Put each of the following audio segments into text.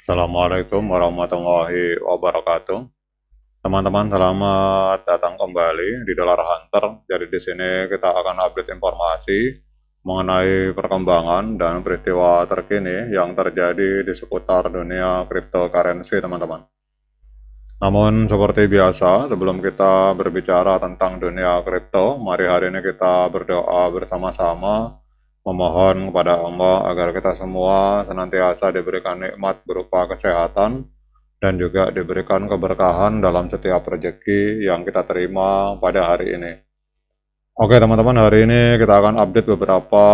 Assalamualaikum warahmatullahi wabarakatuh. Teman-teman, selamat datang kembali di Dollar Hunter. Jadi di sini kita akan update informasi mengenai perkembangan dan peristiwa terkini yang terjadi di seputar dunia cryptocurrency, teman-teman. Namun seperti biasa, sebelum kita berbicara tentang dunia kripto, mari hari ini kita berdoa bersama-sama memohon kepada Allah agar kita semua senantiasa diberikan nikmat berupa kesehatan dan juga diberikan keberkahan dalam setiap rezeki yang kita terima pada hari ini. Oke teman-teman, hari ini kita akan update beberapa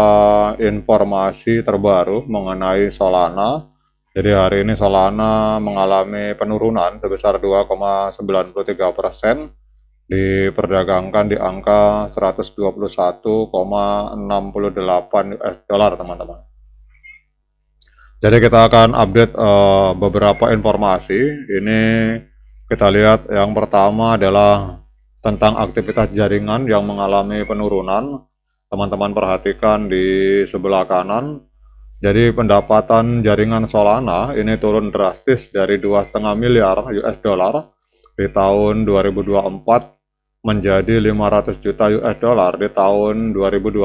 informasi terbaru mengenai Solana. Jadi hari ini Solana mengalami penurunan sebesar 2,93%, diperdagangkan di angka 121,68 US dollar, teman-teman. Jadi kita akan update beberapa informasi. Ini kita lihat yang pertama adalah tentang aktivitas jaringan yang mengalami penurunan. Teman-teman perhatikan di sebelah kanan. Jadi pendapatan jaringan Solana ini turun drastis dari 2,5 miliar US dollar di tahun 2024 menjadi 500 juta US dollar di tahun 2025,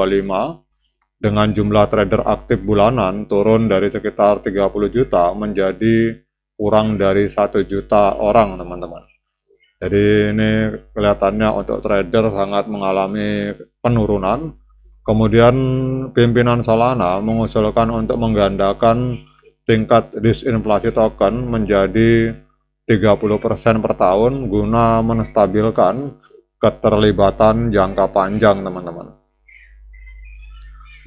dengan jumlah trader aktif bulanan turun dari sekitar 30 juta menjadi kurang dari 1 juta orang, teman-teman. Jadi ini kelihatannya untuk trader sangat mengalami penurunan. Kemudian pimpinan Solana mengusulkan untuk menggandakan tingkat disinflasi token menjadi 30% per tahun guna menstabilkan keterlibatan jangka panjang, teman-teman.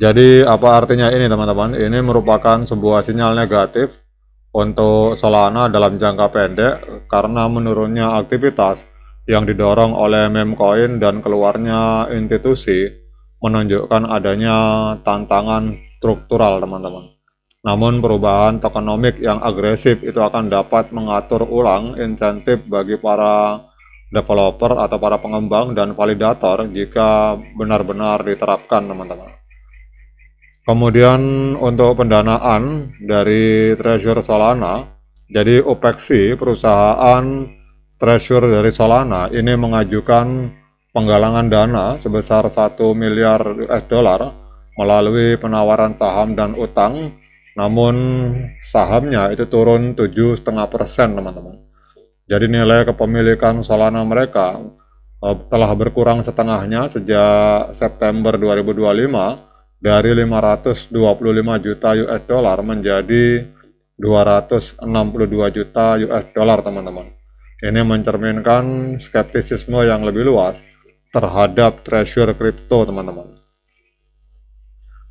Jadi apa artinya ini, teman-teman? Ini merupakan sebuah sinyal negatif untuk Solana dalam jangka pendek karena menurunnya aktivitas yang didorong oleh meme coin dan keluarnya institusi menunjukkan adanya tantangan struktural, teman-teman. Namun perubahan tokenomik yang agresif itu akan dapat mengatur ulang insentif bagi para developer atau para pengembang dan validator jika benar-benar diterapkan, teman-teman. Kemudian untuk pendanaan dari Treasure Solana, jadi OPEXI, perusahaan Treasure dari Solana, ini mengajukan penggalangan dana sebesar 1 miliar US dollar melalui penawaran saham dan utang, namun sahamnya itu turun 7,5%, teman-teman. Jadi nilai kepemilikan Solana mereka telah berkurang setengahnya sejak September 2025 dari 525 juta US dollar menjadi 262 juta US dollar, teman-teman. Ini mencerminkan skeptisisme yang lebih luas terhadap treasure kripto, teman-teman.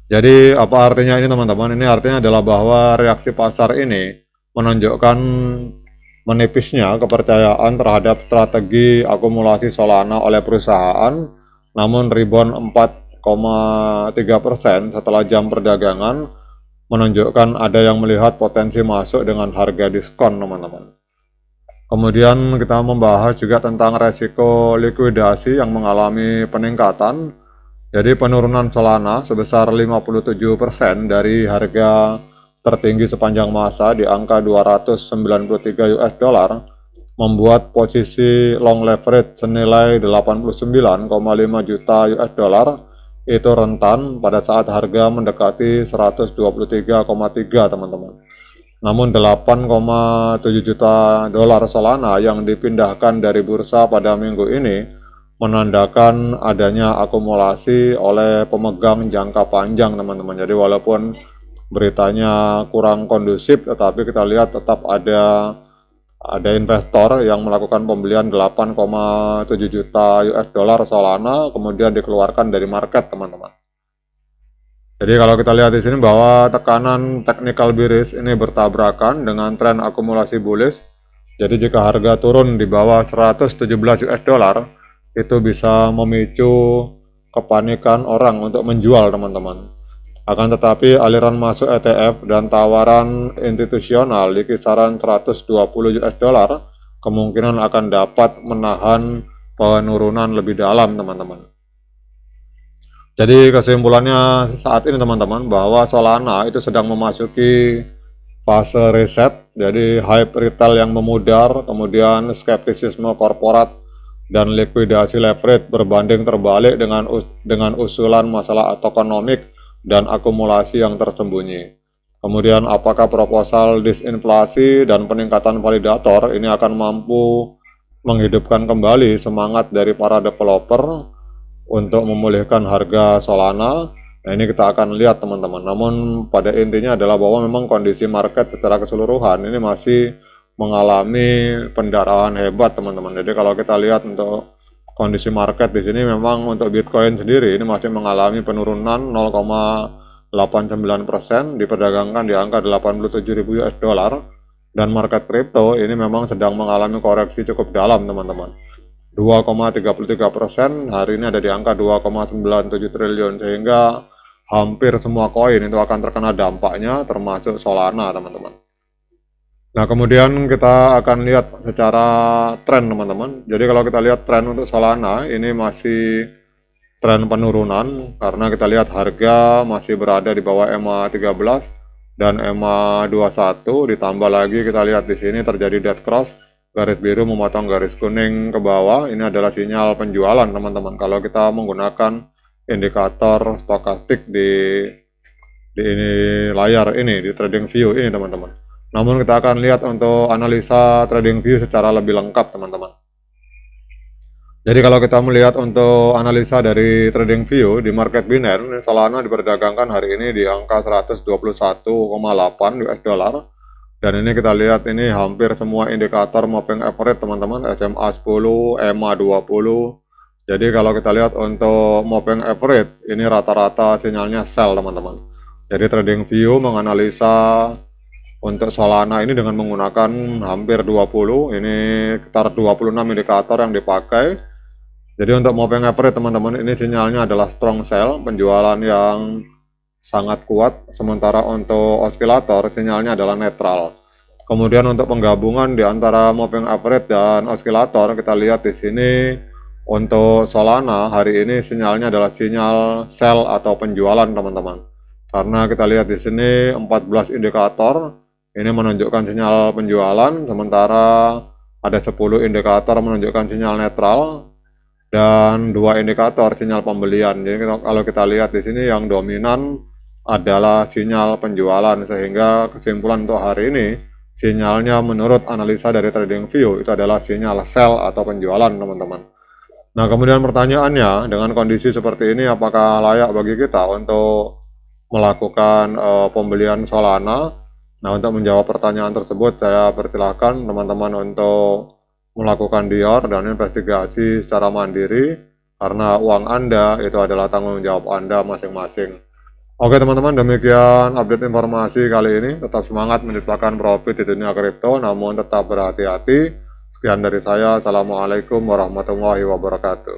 Jadi apa artinya ini, teman-teman? Ini artinya adalah bahwa reaksi pasar ini menunjukkan menipisnya kepercayaan terhadap strategi akumulasi Solana oleh perusahaan, namun rebound 4,3% setelah jam perdagangan menunjukkan ada yang melihat potensi masuk dengan harga diskon, teman-teman. Kemudian kita membahas juga tentang resiko likuidasi yang mengalami peningkatan. Jadi penurunan Solana sebesar 57% dari harga tertinggi sepanjang masa di angka 293 US dollar membuat posisi long leverage senilai 89,5 juta US dollar itu rentan pada saat harga mendekati 123,3, teman-teman. Namun 8,7 juta dolar Solana yang dipindahkan dari bursa pada minggu ini menandakan adanya akumulasi oleh pemegang jangka panjang, teman-teman. Jadi walaupun beritanya kurang kondusif, tetapi kita lihat tetap ada investor yang melakukan pembelian 8,7 juta US dollar Solana kemudian dikeluarkan dari market, teman-teman. Jadi kalau kita lihat di sini bahwa tekanan technical bearish ini bertabrakan dengan tren akumulasi bullish. Jadi jika harga turun di bawah 117 US dollar itu bisa memicu kepanikan orang untuk menjual, teman-teman. Akan tetapi aliran masuk ETF dan tawaran institusional di kisaran 120 US dollar kemungkinan akan dapat menahan penurunan lebih dalam, teman-teman. Jadi kesimpulannya saat ini, teman-teman, bahwa Solana itu sedang memasuki fase reset Jadi hype retail yang memudar, kemudian skeptisisme korporat dan likuidasi leverage berbanding terbalik dengan usulan masalah ekonomik dan akumulasi yang tersembunyi. Kemudian apakah proposal disinflasi dan peningkatan validator ini akan mampu menghidupkan kembali semangat dari para developer untuk memulihkan harga Solana? Nah, ini kita akan lihat teman-teman. Namun pada intinya adalah bahwa memang kondisi market secara keseluruhan ini masih mengalami pendarahan hebat teman-teman. Jadi kalau kita lihat untuk kondisi market di sini memang untuk Bitcoin sendiri ini masih mengalami penurunan 0,89%, diperdagangkan di angka 87.000 US dollar, dan market crypto ini memang sedang mengalami koreksi cukup dalam teman-teman. 2,33% hari ini ada di angka 2,97 triliun, sehingga hampir semua koin itu akan terkena dampaknya termasuk Solana teman-teman. Nah, kemudian kita akan lihat secara tren teman-teman. Jadi kalau kita lihat tren untuk Solana ini masih tren penurunan karena kita lihat harga masih berada di bawah EMA 13 dan EMA 21, ditambah lagi kita lihat di sini terjadi dead cross, garis biru memotong garis kuning ke bawah. Ini adalah sinyal penjualan teman-teman kalau kita menggunakan indikator stokastik di ini layar ini, di trading view ini teman-teman. Namun kita akan lihat untuk analisa trading view secara lebih lengkap teman-teman. Jadi kalau kita melihat untuk analisa dari trading view di market Binance, Solana diperdagangkan hari ini di angka 121,8 US dollar. Dan ini kita lihat ini hampir semua indikator moving average teman-teman, SMA 10, EMA 20. Jadi kalau kita lihat untuk moving average ini rata-rata sinyalnya sell teman-teman. Jadi trading view menganalisa untuk Solana ini dengan menggunakan hampir 20, ini sekitar 26 indikator yang dipakai. Jadi untuk moving average teman-teman ini sinyalnya adalah strong sell, penjualan yang sangat kuat, sementara untuk osilator sinyalnya adalah netral. Kemudian untuk penggabungan di antara moving average dan osilator, kita lihat di sini untuk Solana hari ini sinyalnya adalah sinyal sell atau penjualan teman-teman. Karena kita lihat di sini 14 indikator ini menunjukkan sinyal penjualan, sementara ada 10 indikator menunjukkan sinyal netral dan 2 indikator sinyal pembelian. Jadi kalau kita lihat di sini yang dominan adalah sinyal penjualan, sehingga kesimpulan untuk hari ini sinyalnya menurut analisa dari TradingView itu adalah sinyal sell atau penjualan teman-teman. Nah, kemudian pertanyaannya, dengan kondisi seperti ini apakah layak bagi kita untuk melakukan pembelian Solana? Nah, untuk menjawab pertanyaan tersebut saya persilahkan teman-teman untuk melakukan dior dan investigasi secara mandiri, karena uang Anda itu adalah tanggung jawab Anda masing-masing. Oke teman-teman, demikian update informasi kali ini. Tetap semangat menciptakan profit di dunia kripto, namun tetap berhati-hati. Sekian dari saya. Assalamualaikum warahmatullahi wabarakatuh.